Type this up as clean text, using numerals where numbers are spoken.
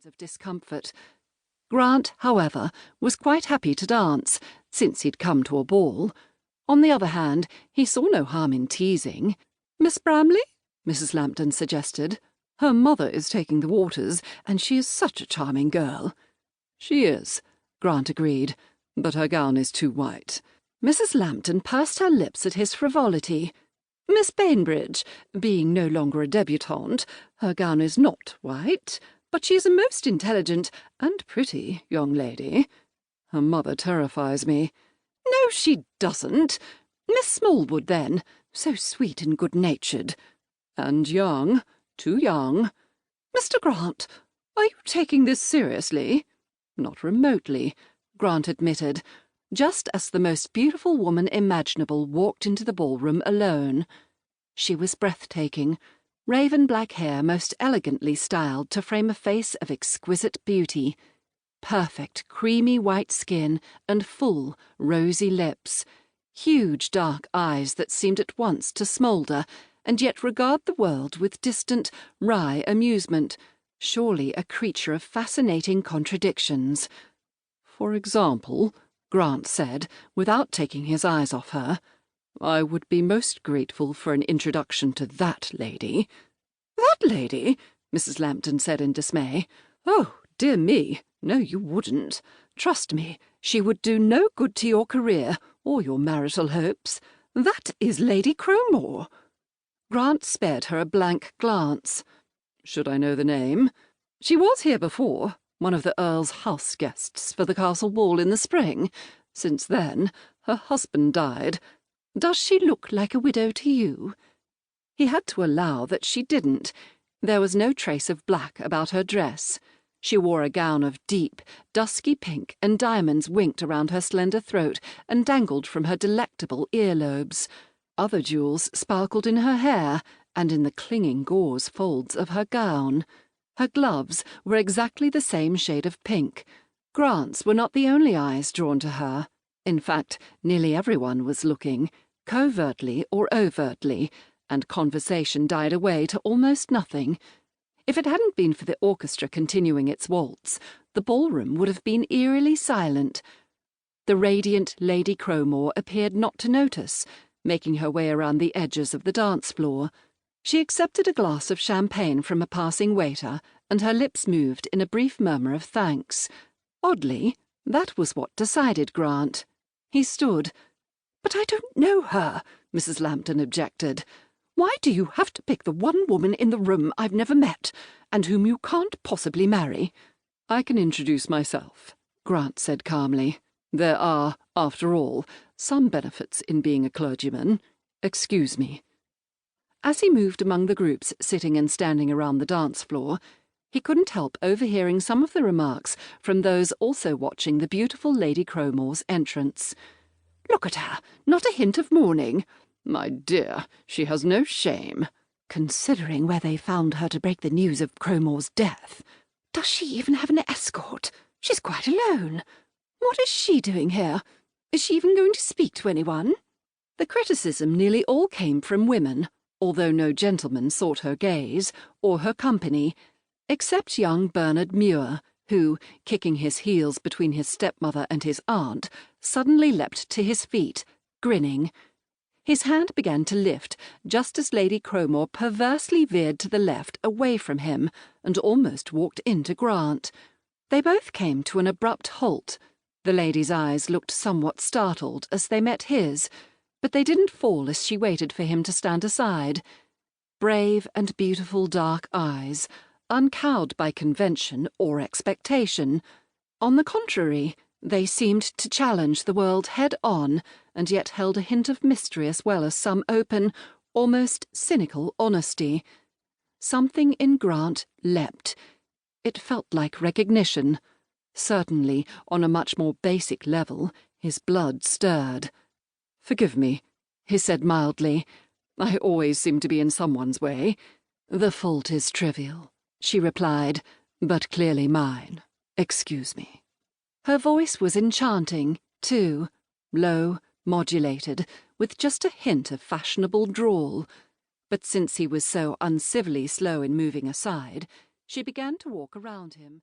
of discomfort. Grant, however, was quite happy to dance, since he'd come to a ball. On the other hand, he saw no harm in teasing. "Miss Bramley?" Mrs. Lambton suggested. "Her mother is taking the waters, and she is such a charming girl." "She is," Grant agreed, "but her gown is too white." Mrs. Lambton pursed her lips at his frivolity. "Miss Bainbridge, being no longer a debutante, her gown is not white, but she is a most intelligent and pretty young lady. Her mother terrifies me." "No, she doesn't. Miss Smallwood, then. So sweet and good-natured." "And young. Too young." "Mr. Grant, are you taking this seriously?" "Not remotely," Grant admitted, just as the most beautiful woman imaginable walked into the ballroom alone. She was breathtaking, raven black hair most elegantly styled to frame a face of exquisite beauty, perfect creamy white skin and full, rosy lips, huge dark eyes that seemed at once to smoulder and yet regard the world with distant, wry amusement, surely a creature of fascinating contradictions. "For example," Grant said, without taking his eyes off her, "I would be most grateful for an introduction to that lady." "That lady?" Mrs. Lambton said in dismay. "Oh, dear me, no, you wouldn't. Trust me, she would do no good to your career or your marital hopes. That is Lady Crowmore." Grant spared her a blank glance. "Should I know the name?" "She was here before, one of the Earl's house guests for the castle ball in the spring. Since then, her husband died. Does she look like a widow to you?" He had to allow that she didn't. There was no trace of black about her dress. She wore a gown of deep, dusky pink, and diamonds winked around her slender throat and dangled from her delectable earlobes. Other jewels sparkled in her hair and in the clinging gauze folds of her gown. Her gloves were exactly the same shade of pink. Grant's were not the only eyes drawn to her. In fact, nearly everyone was looking, covertly or overtly, and conversation died away to almost nothing. If it hadn't been for the orchestra continuing its waltz, the ballroom would have been eerily silent. The radiant Lady Crowmore appeared not to notice, making her way around the edges of the dance floor. She accepted a glass of champagne from a passing waiter, and her lips moved in a brief murmur of thanks. Oddly, that was what decided Grant. He stood. "But I don't know her," Mrs. Lambton objected. "Why do you have to pick the one woman in the room I've never met, and whom you can't possibly marry?" "I can introduce myself," Grant said calmly. "There are, after all, some benefits in being a clergyman. Excuse me." As he moved among the groups sitting and standing around the dance floor, he couldn't help overhearing some of the remarks from those also watching the beautiful Lady Crowmore's entrance. "Look at her, not a hint of mourning." "My dear, she has no shame." "Considering where they found her to break the news of Crowmore's death." "Does she even have an escort? She's quite alone. What is she doing here? Is she even going to speak to anyone?" The criticism nearly all came from women, although no gentleman sought her gaze or her company, except young Bernard Muir, who, kicking his heels between his stepmother and his aunt, suddenly leapt to his feet, grinning. His hand began to lift just as Lady Crowmore perversely veered to the left away from him and almost walked into Grant. They both came to an abrupt halt. The lady's eyes looked somewhat startled as they met his, but they didn't fall as she waited for him to stand aside. Brave and beautiful dark eyes, uncowed by convention or expectation. On the contrary, they seemed to challenge the world head-on, and yet held a hint of mystery as well as some open, almost cynical honesty. Something in Grant leapt. It felt like recognition. Certainly, on a much more basic level, his blood stirred. "Forgive me," he said mildly. "I always seem to be in someone's way." "The fault is trivial," she replied, "but clearly mine. Excuse me." Her voice was enchanting, too, low, modulated, with just a hint of fashionable drawl. But since he was so uncivilly slow in moving aside, she began to walk around him.